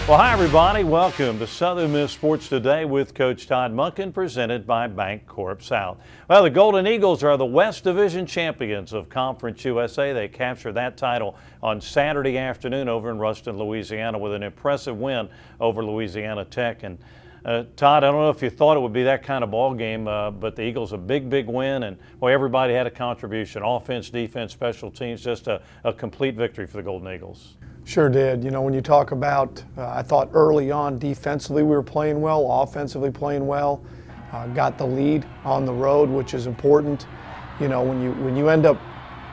Well, hi, everybody. Welcome to Southern Miss Sports Today with Coach Todd Monken, presented by Bancorp South. Well, the Golden Eagles are the West Division champions of Conference USA. They captured that title on Saturday afternoon over in Ruston, Louisiana, with an impressive win over Louisiana Tech. And Todd, I don't know if you thought it would be that kind of ball game, but the Eagles a big win, and well, everybody had a contribution: offense, defense, special teams. Just a complete victory for the Golden Eagles. Sure did. You know, when you talk about, I thought early on defensively we were playing well, offensively playing well, got the lead on the road, which is important. You know, when you end up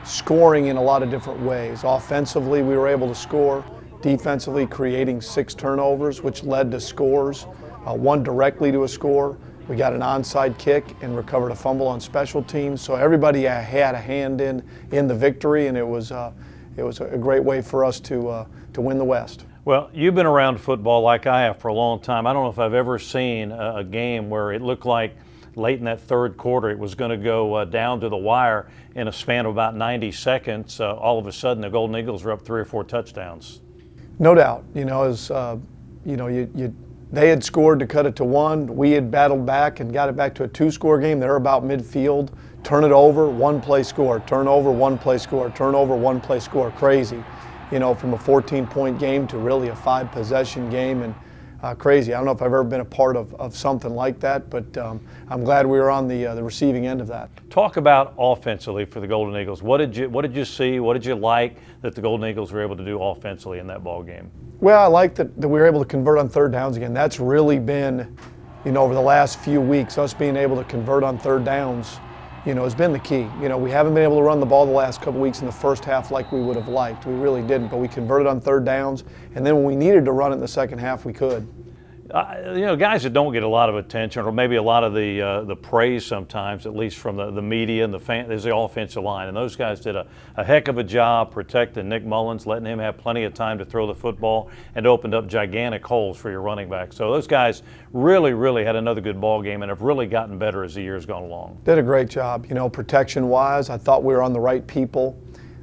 scoring in a lot of different ways. Offensively, we were able to score. Defensively, creating 6 turnovers, which led to scores, one directly to a score. We got an onside kick and recovered a fumble on special teams. So everybody had a hand in the victory, and it was a great way for us to win the West. Well, you've been around football like I have for a long time. I don't know if I've ever seen a game where it looked like late in that third quarter it was going to go down to the wire in a span of about 90 seconds. All of a sudden, the Golden Eagles were up 3 or 4 touchdowns. No doubt. You know, they had scored to cut it to 1. We had battled back and got it back to a 2-score game. They're about midfield. Turn it over, 1-play score. Turnover, 1-play score. Turnover, 1-play score. Crazy. You know, from a 14-point game to really a 5-possession game, and crazy. I don't know if I've ever been a part of something like that, but I'm glad we were on the receiving end of that. Talk about offensively for the Golden Eagles. What did you see? What did you like that the Golden Eagles were able to do offensively in that ball game? Well, I like that we were able to convert on third downs again. That's really been, you know, over the last few weeks, us being able to convert on third downs, you know, has been the key. You know, we haven't been able to run the ball the last couple weeks in the first half like we would have liked. We really didn't, but we converted on third downs, and then when we needed to run it in the second half, we could. You know, guys that don't get a lot of attention, or maybe a lot of the praise sometimes, at least from the media and is the offensive line. And those guys did a heck of a job protecting Nick Mullins, letting him have plenty of time to throw the football, and opened up gigantic holes for your running back. So those guys really had another good ball game and have really gotten better as the year's gone along. Did a great job. You know, protection-wise, I thought we were on the right people.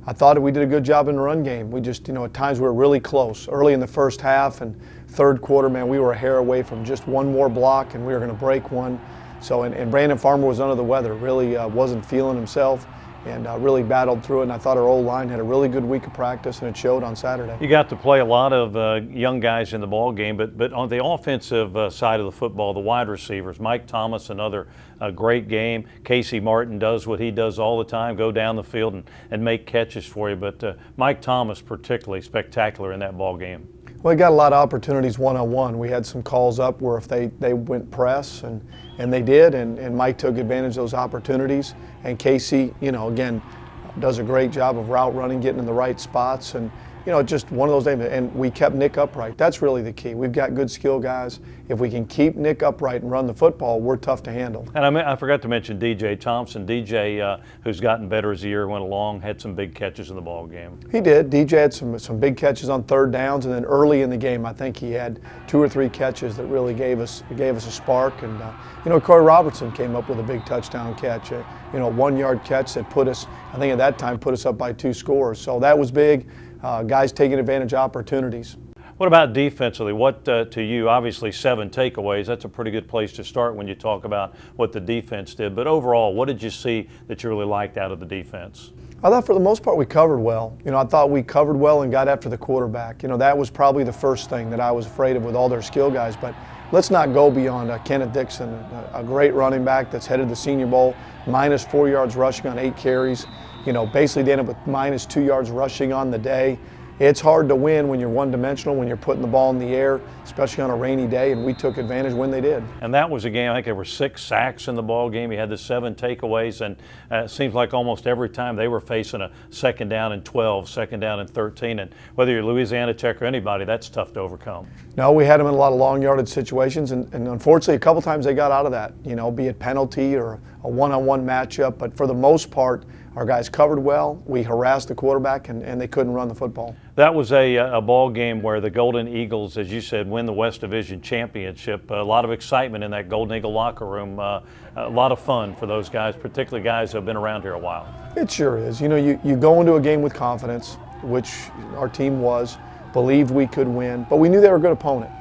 I thought we did a good job in the run game. We just, you know, at times we were really close. Early in the first half and third quarter, man, we were a hair away from just one more block, and we were going to break one. So, and Brandon Farmer was under the weather, really wasn't feeling himself, and really battled through it. And I thought our O-line had a really good week of practice, and it showed on Saturday. You got to play a lot of young guys in the ball game, but on the offensive side of the football, the wide receivers, Mike Thomas, another great game. Casey Martin does what he does all the time, go down the field and make catches for you. But Mike Thomas particularly spectacular in that ball game. Well, he got a lot of opportunities one-on-one. We had some calls up where if they went press, and they did, and Mike took advantage of those opportunities. And Casey, you know, again, does a great job of route running, getting in the right spots, and, you know, just one of those days. And we kept Nick upright. That's really the key. We've got good skill guys. If we can keep Nick upright and run the football, we're tough to handle. And I forgot to mention DJ Thompson. DJ, who's gotten better as the year went along, had some big catches in the ball game. He did. DJ had some big catches on third downs, and then early in the game, I think he had 2 or 3 catches that really gave us a spark. And you know, Corey Robertson came up with a big touchdown catch, you know, 1-yard catch that put us, I think at that time, put us up by 2 scores. So that was big. Guys taking advantage of opportunities. What about defensively? What, to you, obviously 7 takeaways. That's a pretty good place to start when you talk about what the defense did. But overall, what did you see that you really liked out of the defense? I thought for the most part we covered well. You know, I thought we covered well and got after the quarterback. You know, that was probably the first thing that I was afraid of with all their skill guys. But let's not go beyond Kenneth Dixon, a great running back that's headed to the Senior Bowl, minus 4 yards rushing on 8 carries. You know, basically ended up with minus 2 yards rushing on the day. It's hard to win when you're one-dimensional, when you're putting the ball in the air, especially on a rainy day, and we took advantage when they did. And that was a game, I think there were 6 sacks in the ball game. You had the 7 takeaways, and it seems like almost every time they were facing a 2nd down and 12, 2nd down and 13, and whether you're Louisiana Tech or anybody, that's tough to overcome. No, we had them in a lot of long yardage situations, and unfortunately a couple times they got out of that, you know, be it penalty or a one-on-one matchup, but for the most part, our guys covered well. We harassed the quarterback, and they couldn't run the football. That was a ball game where the Golden Eagles, as you said, win the West Division championship. A lot of excitement in that Golden Eagle locker room. A lot of fun for those guys, particularly guys who have been around here a while. It sure is. You know, you go into a game with confidence, which our team was. believed we could win, but we knew they were a good opponent.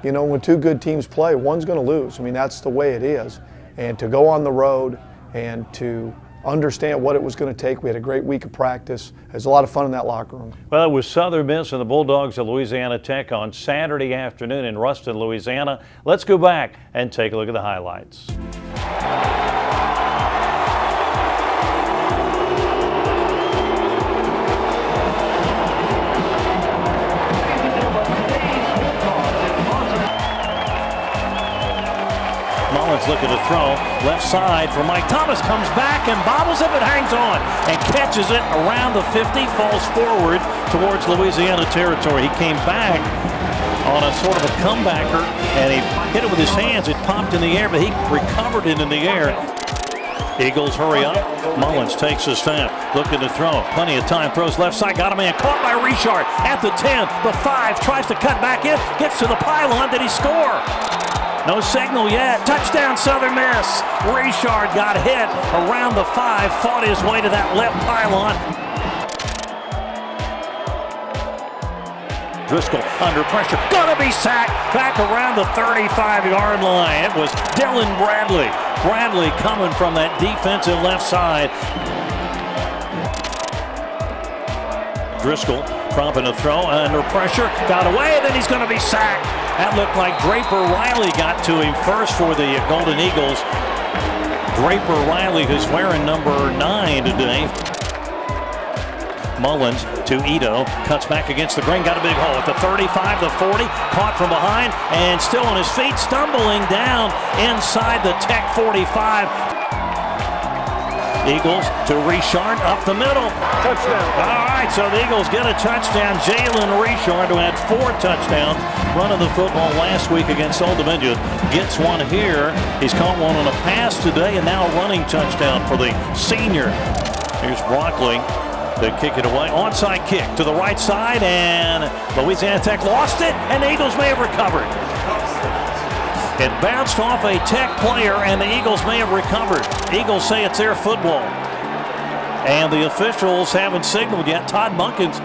You know, when two good teams play, one's going to lose. I mean, that's the way it is. And to go on the road and to understand what it was going to take. We had a great week of practice. There's a lot of fun in that locker room. Well, it was Southern Miss and the Bulldogs of Louisiana Tech on Saturday afternoon in Ruston, Louisiana. Let's go back and take a look at the highlights. Looking to throw left side for Mike Thomas, comes back and bobbles it but hangs on and catches it around the 50, falls forward towards Louisiana territory. He came back on a sort of a comebacker and he hit it with his hands. It popped in the air, but he recovered it in the air. Eagles hurry up. Mullins takes a snap, looking to throw. Plenty of time, throws left side, got a man caught by Richard at the 10, the 5, tries to cut back in, gets to the pylon. Did he score? No signal yet. Touchdown Southern Miss. Richard got hit around the 5, fought his way to that left pylon. Driscoll under pressure, gonna be sacked back around the 35-yard line. It was Dylan Bradley. Bradley coming from that defensive left side. Driscoll dropping a throw under pressure, got away, then he's going to be sacked. That looked like Draper Riley got to him first for the Golden Eagles. Draper Riley, who's wearing number 9 today. Mullins to Ito, cuts back against the grain, got a big hole at the 35, the 40, caught from behind, and still on his feet, stumbling down inside the Tech 45. Eagles to Richard up the middle. Touchdown. All right, so the Eagles get a touchdown. Jalen Richard, who had 4 touchdowns running the football last week against Old Dominion, gets one here. He's caught one on a pass today and now a running touchdown for the senior. Here's Broccoli to kick it away. Onside kick to the right side, and Louisiana Tech lost it, and the Eagles may have recovered. It bounced off a Tech player, and the Eagles may have recovered. Eagles say it's their football. And the officials haven't signaled yet. Todd Monken's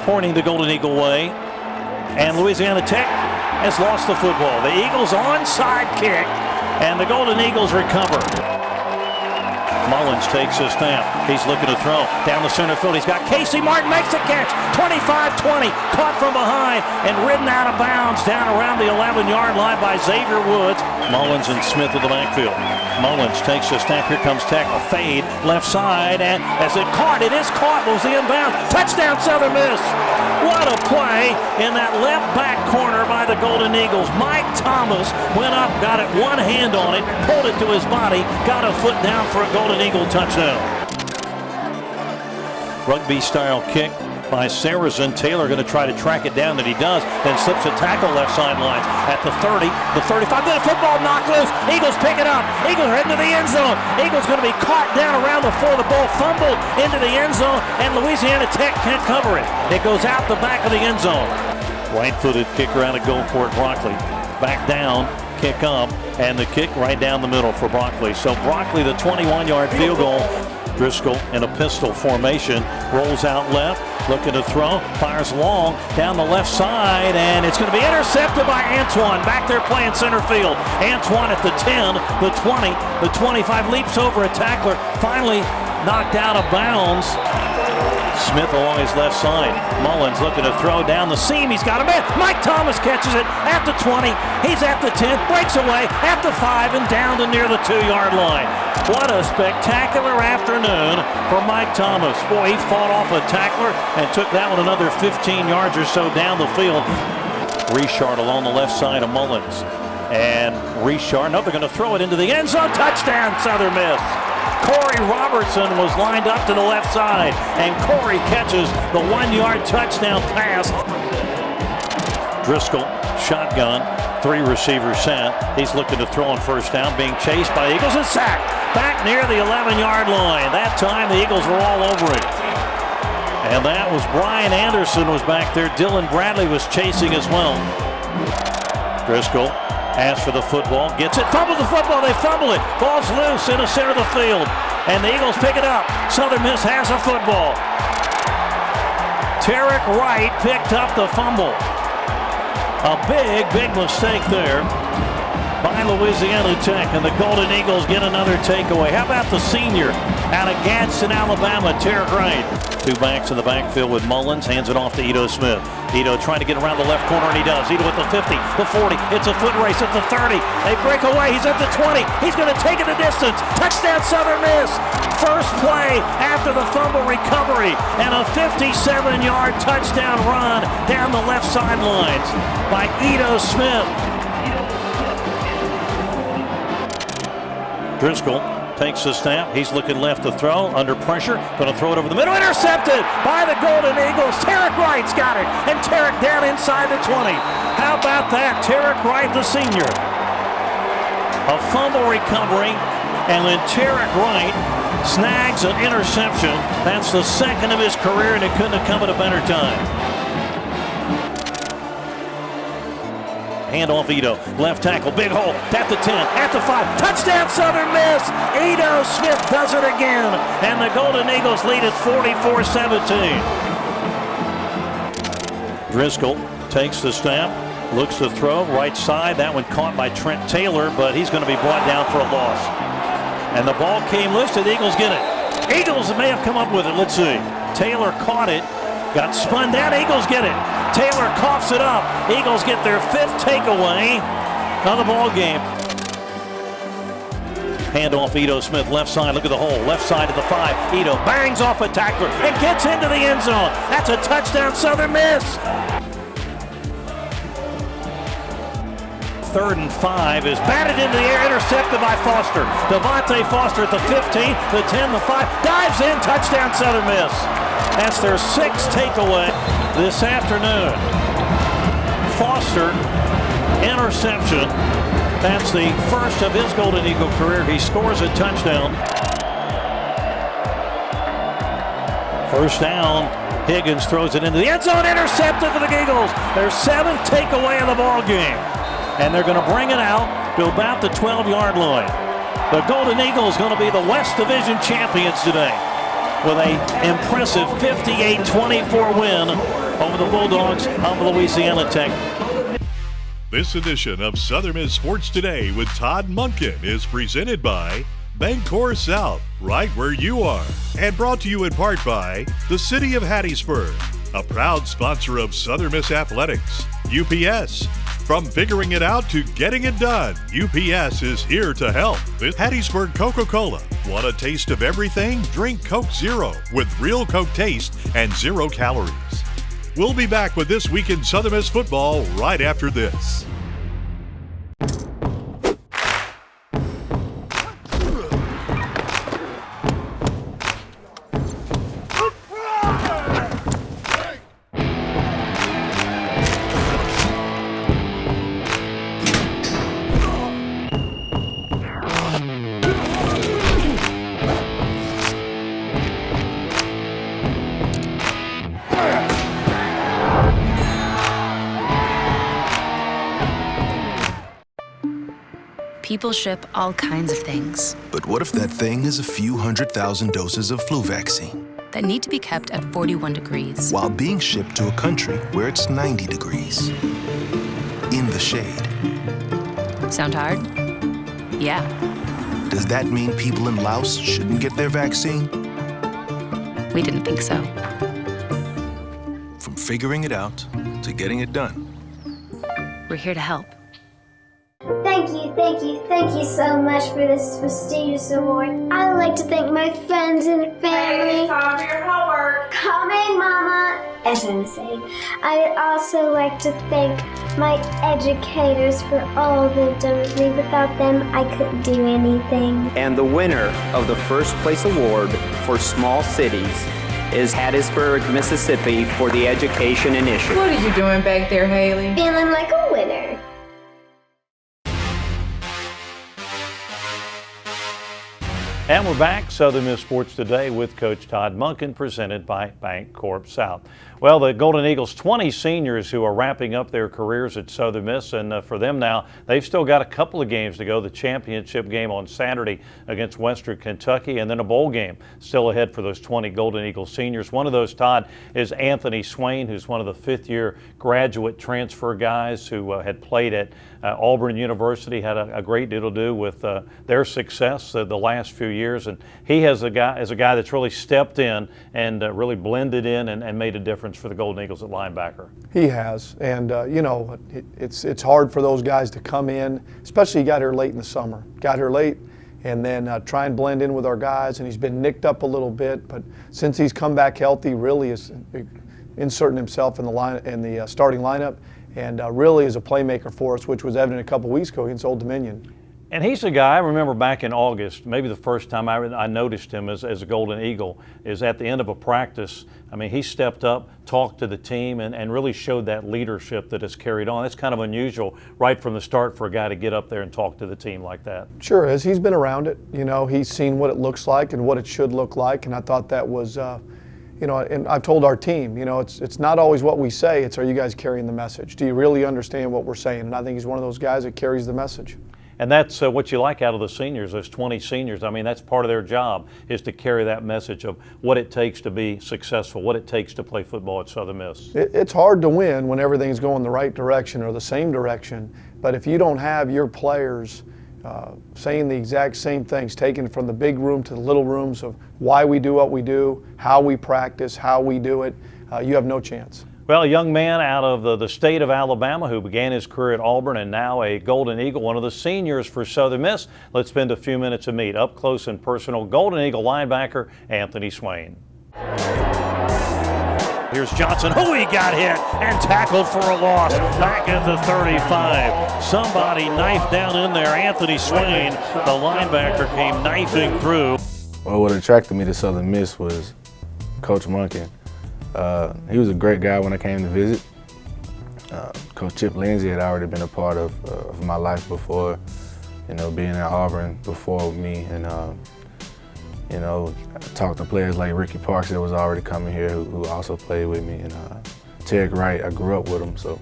pointing the Golden Eagle way. And Louisiana Tech has lost the football. The Eagles onside kick, and the Golden Eagles recover. Mullins takes a snap. He's looking to throw down the center field. He's got Casey Martin, makes a catch. 25-20, caught from behind and ridden out of bounds down around the 11-yard line by Xavier Woods. Mullins and Smith in the backfield. Mullins takes a snap. Here comes Tech, a fade left side, and as it is caught, was the inbound. Touchdown Southern Miss. What a play in that left back corner by the Golden Eagles. Mike Thomas went up, got it one hand on it, pulled it to his body, got a foot down for a Golden Eagle touchdown. Rugby style kick by Saracen. Taylor going to try to track it down, that he does, then slips a tackle left sidelines at the 30, the 35, then a football knocked loose. Eagles pick it up. Eagles are into the end zone. Eagles going to be caught down around the 4. The ball fumbled into the end zone, and Louisiana Tech can't cover it. It goes out the back of the end zone. Right-footed kicker out of Gulfport. Broccoli back down, kick up, and the kick right down the middle for Broccoli. So Broccoli, the 21-yard field goal. Driscoll in a pistol formation, rolls out left, looking to throw, fires long down the left side, and it's going to be intercepted by Antoine. Back there playing center field. Antoine at the 10, the 20, the 25, leaps over a tackler, finally knocked out of bounds. Smith along his left side. Mullins looking to throw down the seam. He's got a man. Mike Thomas catches it at the 20. He's at the 10, breaks away at the 5 and down to near the 2-yard line. What a spectacular afternoon for Mike Thomas. Boy, he fought off a tackler and took that one another 15 yards or so down the field. Richard along the left side of Mullins. And Richard, no, they're going to throw it into the end zone. Touchdown, Southern Miss. Corey Robertson was lined up to the left side, and Corey catches the 1-yard touchdown pass. Driscoll, shotgun, 3 receivers set. He's looking to throw on first down, being chased by the Eagles and sacked back near the 11-yard line. That time the Eagles were all over it. And that was Brian Anderson was back there. Dylan Bradley was chasing as well. Driscoll asks for the football, gets it, fumbles the football, they fumble it. Ball's loose in the center of the field, and the Eagles pick it up. Southern Miss has a football. Tarek Wright picked up the fumble. A big mistake there by Louisiana Tech, and the Golden Eagles get another takeaway. How about the senior out of Gadsden, Alabama, Tarek Wright? Two backs in the backfield with Mullins, hands it off to Ito Smith. Ito trying to get around the left corner, and he does. Ito at the 50, the 40, it's a foot race at the 30. They break away, he's at the 20, he's going to take it the distance. Touchdown Southern Miss. First play after the fumble recovery, and a 57-yard touchdown run down the left sidelines by Ito Smith. Driscoll takes the snap. He's looking left to throw. Under pressure. Going to throw it over the middle. Intercepted by the Golden Eagles. Tarek Wright's got it. And Tarek down inside the 20. How about that? Tarek Wright, the senior. A fumble recovery. And then Tarek Wright snags an interception. That's the second of his career, and it couldn't have come at a better time. Hand off Ito, left tackle, big hole, at the 10, at the 5, touchdown Southern Miss! Ito Smith does it again, and the Golden Eagles lead at 44-17. Driscoll takes the snap, looks to throw, right side, that one caught by Trent Taylor, but he's going to be brought down for a loss. And the ball came loose, the Eagles get it. Eagles may have come up with it, let's see. Taylor caught it, got spun down, Eagles get it. Taylor coughs it up. Eagles get their 5th takeaway of the ball game. Hand off Ito Smith, left side, look at the hole, left side of the 5. Ito bangs off a tackler and gets into the end zone. That's a touchdown Southern Miss. 3rd and 5 is batted into the air, intercepted by Foster. Devontae Foster at the 15, the 10, the 5, dives in, touchdown Southern Miss. That's their 6th takeaway this afternoon. Foster, interception. That's the first of his Golden Eagle career. He scores a touchdown. First down, Higgins throws it into the end zone, intercepted for the Eagles. Their 7th takeaway of the ball game. And they're going to bring it out to about the 12-yard line. The Golden Eagles going to be the West Division champions today, with an impressive 58-24 win over the Bulldogs of Louisiana Tech. This edition of Southern Miss Sports Today with Todd Monken is presented by Bancorp South, right where you are, and brought to you in part by the City of Hattiesburg, a proud sponsor of Southern Miss Athletics. UPS, from figuring it out to getting it done, UPS is here to help. With Hattiesburg Coca-Cola, want a taste of everything? Drink Coke Zero with real Coke taste and 0 calories. We'll be back with This Week in Southern Miss Football right after this. People ship all kinds of things But what if that thing is a few 100,000 doses of flu vaccine that need to be kept at 41 degrees. while being shipped to a country where it's 90 degrees? In the shade. Sound hard? Yeah. Does that mean people in Laos shouldn't get their vaccine? We didn't think so. From figuring it out to getting it done. We're here to help. Thank you so much for this prestigious award. I would like to thank my friends and family. It's time for your homework. Coming, Mama. As I was saying, I would also like to thank my educators for all they've done with me. Without them, I couldn't do anything. And the winner of the first place award for small cities is Hattiesburg, Mississippi for the Education Initiative. What are you doing back there, Haley? Feeling like a winner. And we're back, Southern Miss Sports Today with Coach Todd Monken, presented by Bancorp South. Well, Well, the Golden Eagles, 20 seniors who are wrapping up their careers at Southern Miss, and for them now, they've still got a couple of games to go. The championship game on Saturday against Western Kentucky, and then a bowl game still ahead for those 20 Golden Eagles seniors. One of those, Todd, is Anthony Swain, who's one of the fifth-year graduate transfer guys who had played at Auburn University, had a great deal to do with their success the last few years, and he is a guy that's really stepped in and really blended in and made a difference for the Golden Eagles at linebacker. He has, and you know, it's hard for those guys to come in, especially he got here late in the summer. Got here late, and then try and blend in with our guys, and he's been nicked up a little bit, but since he's come back healthy, really is inserting himself in the starting lineup, and really is a playmaker for us, which was evident a couple weeks ago against Old Dominion. And he's a guy, I remember back in August, maybe the first time I noticed him as a Golden Eagle is at the end of a practice. I mean, he stepped up, talked to the team, and really showed that leadership that has carried on. It's kind of unusual right from the start for a guy to get up there and talk to the team like that. Sure is. He's been around it. You know, he's seen what it looks like and what it should look like, and I thought that was, you know, and I've told our team, you know, it's not always what we say, it's are you guys carrying the message? Do you really understand what we're saying? And I think he's one of those guys that carries the message. And that's what you like out of the seniors, those 20 seniors. I mean, that's part of their job is to carry that message of what it takes to be successful, what it takes to play football at Southern Miss. It's hard to win when everything's going the right direction or the same direction, but if you don't have your players saying the exact same things, taken from the big room to the little rooms of why we do what we do, how we practice, how we do it, you have no chance. Well, a young man out of the state of Alabama who began his career at Auburn and now a Golden Eagle, one of the seniors for Southern Miss. Let's spend a few minutes to meet up close and personal Golden Eagle linebacker Anthony Swain. Here's Johnson. Oh, he got hit and tackled for a loss back at the 35. Somebody knifed down in there. Anthony Swain, the linebacker, came knifing through. Well, what attracted me to Southern Miss was Coach Monken. He was a great guy when I came to visit. Coach Chip Lindsey had already been a part of my life before, you know, being at Auburn before me, and you know, I talked to players like Ricky Parks that was already coming here who also played with me, and Ted Wright, I grew up with him, so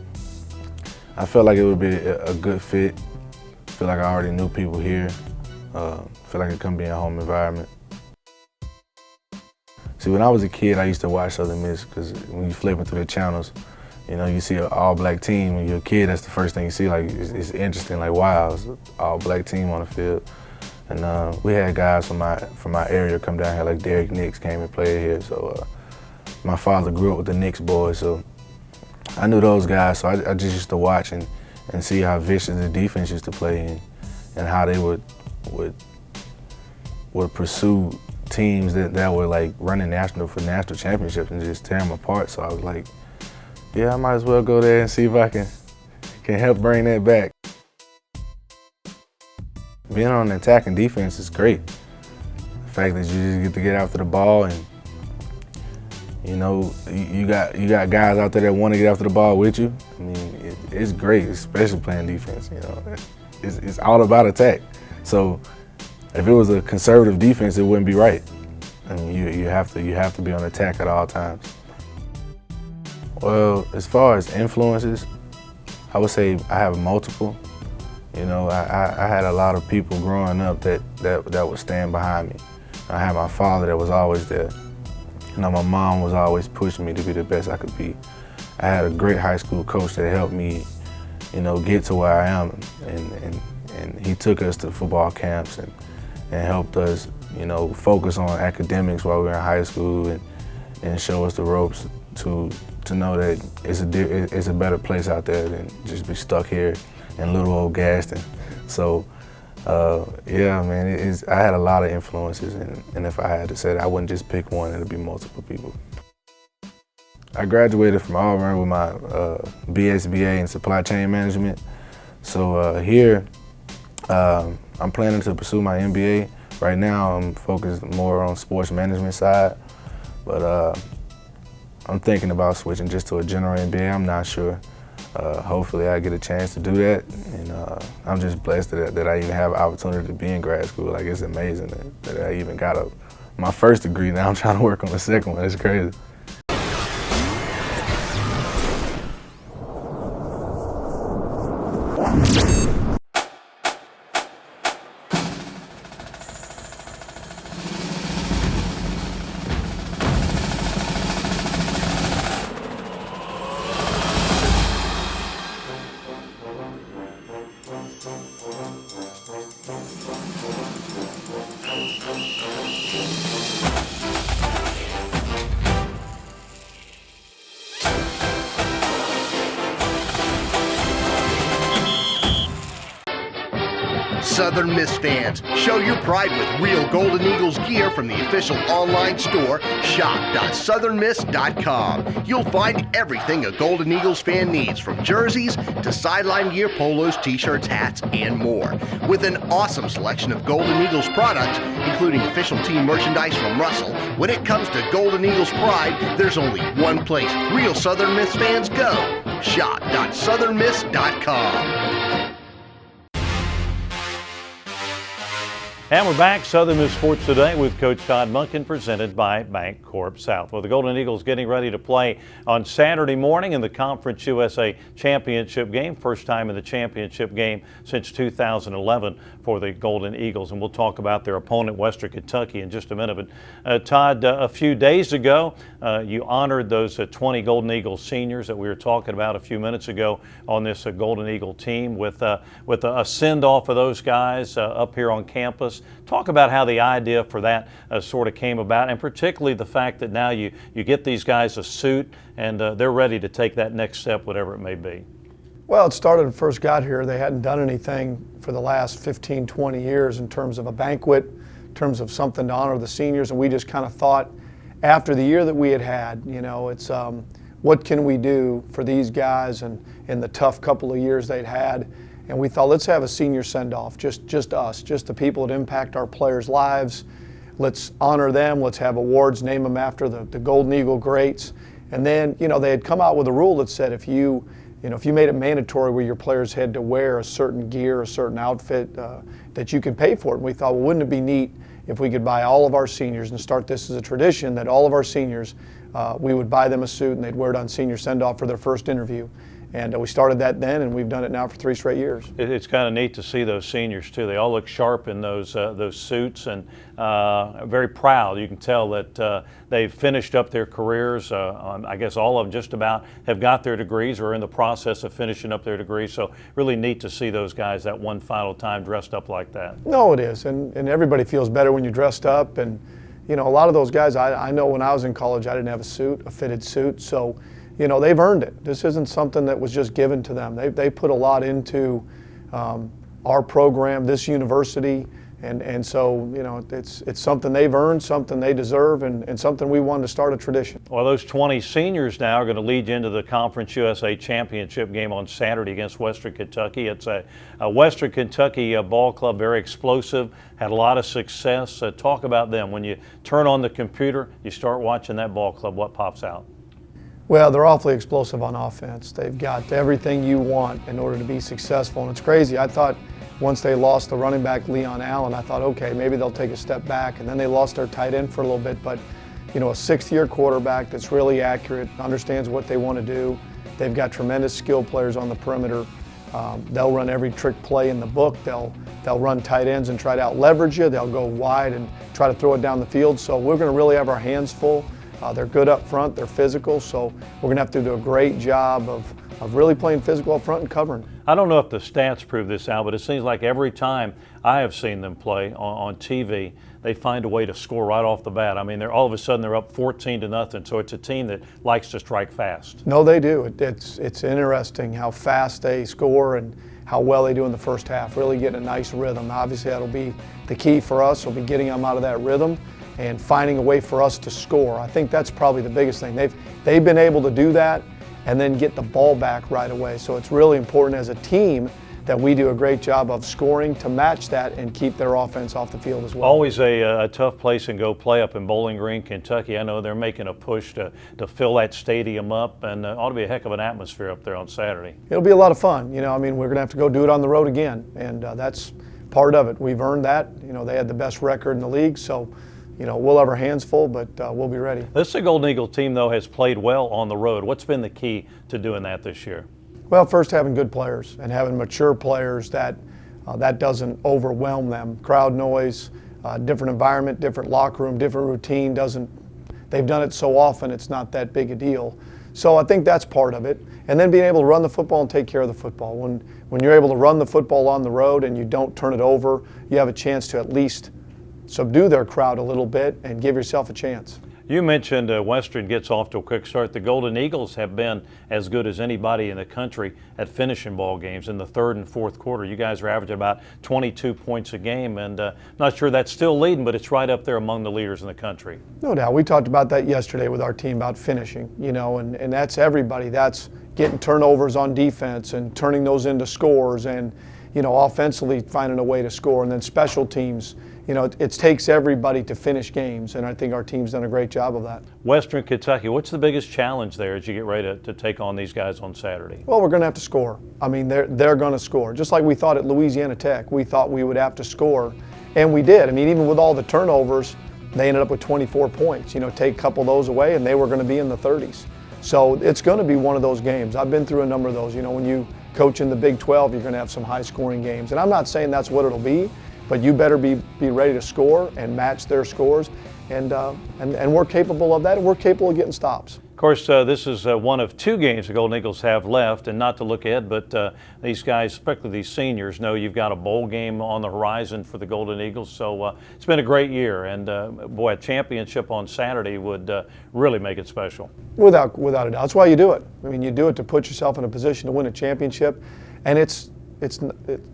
I felt like it would be a good fit. I feel like I already knew people here. I feel like it could be a home environment. See, when I was a kid, I used to watch Southern Miss because when you're flipping through the channels, you know, you see an all-black team. When you're a kid, that's the first thing you see. Like, it's interesting. Like, wow, it's an all-black team on the field. And we had guys from my area come down here, like Derek Nix came and played here. So my father grew up with the Nix boys, so I knew those guys. So I just used to watch and see how vicious the defense used to play and how they would pursue teams that were like running for national championships and just tear them apart. So I was like, yeah, I might as well go there and see if I can help bring that back. Being on the attacking defense is great. The fact that you just get to get after the ball, and you know you got guys out there that want to get after the ball with you. I mean, it's great, especially playing defense. You know, it's all about attack. So if it was a conservative defense, it wouldn't be right. I mean, you have to be on attack at all times. Well, as far as influences, I would say I have multiple. You know, I had a lot of people growing up that would stand behind me. I had my father that was always there. You know, my mom was always pushing me to be the best I could be. I had a great high school coach that helped me, you know, get to where I am, and he took us to football camps and helped us, you know, focus on academics while we were in high school and show us the ropes to know that it's a better place out there than just be stuck here in little old Gaston. So, yeah, man, I had a lot of influences, and if I had to say that, I wouldn't just pick one, it'd be multiple people. I graduated from Auburn with my BSBA in supply chain management. So here, I'm planning to pursue my MBA. Right now, I'm focused more on sports management side, but I'm thinking about switching just to a general MBA. I'm not sure. Hopefully I get a chance to do that, and I'm just blessed that I even have an opportunity to be in grad school. Like, it's amazing that I even got my first degree. Now I'm trying to work on the second one. It's crazy. Southern Miss fans, show your pride with real Golden Eagles gear from the official online store, shop.southernmiss.com. You'll find everything a Golden Eagles fan needs, from jerseys to sideline gear, polos, t-shirts, hats, and more. With an awesome selection of Golden Eagles products, including official team merchandise from Russell, when it comes to Golden Eagles pride, there's only one place real Southern Miss fans go: shop.southernmiss.com. And we're back, Southern Miss Sports Today with Coach Todd Monken, presented by Bank Corp South. Well, the Golden Eagles getting ready to play on Saturday morning in the Conference USA Championship game. First time in the championship game since 2011 for the Golden Eagles. And we'll talk about their opponent, Western Kentucky, in just a minute. But Todd, a few days ago, you honored those 20 Golden Eagles seniors that we were talking about a few minutes ago on this Golden Eagle team with a send-off of those guys up here on campus. Talk about how the idea for that sort of came about, and particularly the fact that now you get these guys a suit and they're ready to take that next step, whatever it may be. Well, it started when I first got here. They hadn't done anything for the last 15, 20 years in terms of a banquet, in terms of something to honor the seniors, and we just kind of thought, after the year that we had, you know, it's what can we do for these guys and in the tough couple of years they'd had. And we thought, let's have a senior send-off, just us, just the people that impact our players' lives. Let's honor them. Let's have awards, name them after the Golden Eagle greats. And then, you know, they had come out with a rule that said if you made it mandatory where your players had to wear a certain gear, a certain outfit, that you could pay for it. And we thought, well, wouldn't it be neat if we could buy all of our seniors and start this as a tradition that all of our seniors, we would buy them a suit and they'd wear it on senior send-off for their first interview. And we started that then, and we've done it now for 3 straight years. It's kind of neat to see those seniors too. They all look sharp in those suits and very proud. You can tell that they've finished up their careers. I guess all of them just about have got their degrees or are in the process of finishing up their degrees. So really neat to see those guys that one final time dressed up like that. No, it is, and everybody feels better when you're dressed up. And you know, a lot of those guys, I know when I was in college, I didn't have a fitted suit. So, you know, they've earned it. This isn't something that was just given to them. They put a lot into our program, this university, and so, you know, it's something they've earned, something they deserve, and something we wanted to start a tradition. Well, those 20 seniors now are going to lead you into the Conference USA Championship game on Saturday against Western Kentucky. It's a Western Kentucky ball club, very explosive, had a lot of success. Talk about them. When you turn on the computer, you start watching that ball club, what pops out? Well, they're awfully explosive on offense. They've got everything you want in order to be successful, and it's crazy. I thought once they lost the running back, Leon Allen, I thought, okay, maybe they'll take a step back, and then they lost their tight end for a little bit, but you know, a 6th-year quarterback that's really accurate, understands what they want to do. They've got tremendous skill players on the perimeter. They'll run every trick play in the book. They'll run tight ends and try to out-leverage you. They'll go wide and try to throw it down the field, so we're going to really have our hands full. They're good up front, they're physical, so we're going to have to do a great job of really playing physical up front and covering. I don't know if the stats prove this out, but it seems like every time I have seen them play on TV, they find a way to score right off the bat. I mean, all of a sudden they're up 14-0, so it's a team that likes to strike fast. No, they do. It's interesting how fast they score and how well they do in the first half, really getting a nice rhythm. Obviously, that'll be the key for us, will be getting them out of that rhythm and finding a way for us to score. I think that's probably the biggest thing. They've been able to do that and then get the ball back right away. So it's really important as a team that we do a great job of scoring to match that and keep their offense off the field as well. Always a tough place and go play up in Bowling Green, Kentucky. I know they're making a push to fill that stadium up, and ought to be a heck of an atmosphere up there on Saturday. It'll be a lot of fun. You know, I mean, we're going to have to go do it on the road again, and that's part of it. We've earned that. You know, they had the best record in the league, so you know, we'll have our hands full, but we'll be ready. This Golden Eagle team, though, has played well on the road. What's been the key to doing that this year? Well, first, having good players and having mature players that doesn't overwhelm them. Crowd noise, different environment, different locker room, different routine they've done it so often it's not that big a deal. So I think that's part of it. And then being able to run the football and take care of the football. When you're able to run the football on the road and you don't turn it over, you have a chance to at least subdue their crowd a little bit and give yourself a chance. You mentioned Western gets off to a quick start. The Golden Eagles have been as good as anybody in the country at finishing ball games in the third and fourth quarter. You guys are averaging about 22 points a game, and not sure that's still leading, but it's right up there among the leaders in the country. No doubt. We talked about that yesterday with our team about finishing, and that's everybody. That's getting turnovers on defense and turning those into scores, and offensively finding a way to score, and then special teams. It takes everybody to finish games, and I think our team's done a great job of that. Western Kentucky, what's the biggest challenge there as you get ready to take on these guys on Saturday? Well, we're going to have to score. I mean, they're going to score. Just like we thought at Louisiana Tech, we thought we would have to score, and we did. I mean, even with all the turnovers, they ended up with 24 points. Take a couple of those away, and they were going to be in the 30s. So it's going to be one of those games. I've been through a number of those. When you coach in the Big 12, you're going to have some high-scoring games. And I'm not saying that's what it'll be, but you better be ready to score and match their scores, and we're capable of that, and we're capable of getting stops. Of course, this is one of two games the Golden Eagles have left, and not to look ahead, but these guys, especially these seniors, know you've got a bowl game on the horizon for the Golden Eagles, so it's been a great year, and boy, a championship on Saturday would really make it special. Without a doubt. That's why you do it. I mean, you do it to put yourself in a position to win a championship, and it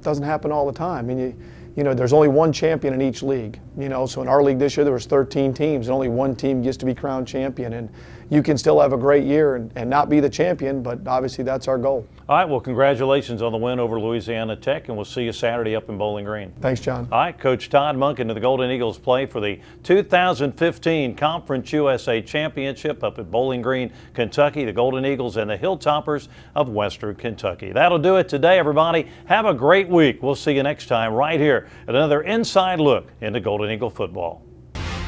doesn't happen all the time. I mean, there's only one champion in each league. So in our league this year there was 13 teams, and only one team gets to be crowned champion. And you can still have a great year and not be the champion, but obviously that's our goal. All right, well, congratulations on the win over Louisiana Tech, and we'll see you Saturday up in Bowling Green. Thanks, John. All right, Coach Todd Monken of the Golden Eagles play for the 2015 Conference USA Championship up at Bowling Green, Kentucky, the Golden Eagles and the Hilltoppers of Western Kentucky. That'll do it today, everybody. Have a great week. We'll see you next time right here at another inside look into Golden Eagle football.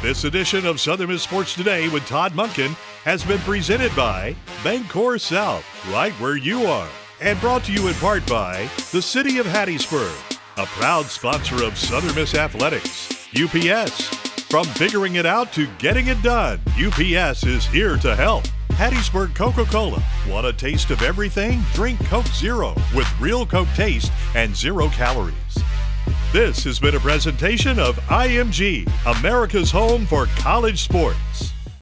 This edition of Southern Miss Sports Today with Todd Monken has been presented by Bancorp South, right where you are, and brought to you in part by the City of Hattiesburg, a proud sponsor of Southern Miss Athletics. UPS, from figuring it out to getting it done, UPS is here to help. Hattiesburg Coca-Cola. Want a taste of everything? Drink Coke Zero with real Coke taste and 0 calories. This has been a presentation of IMG, America's home for college sports.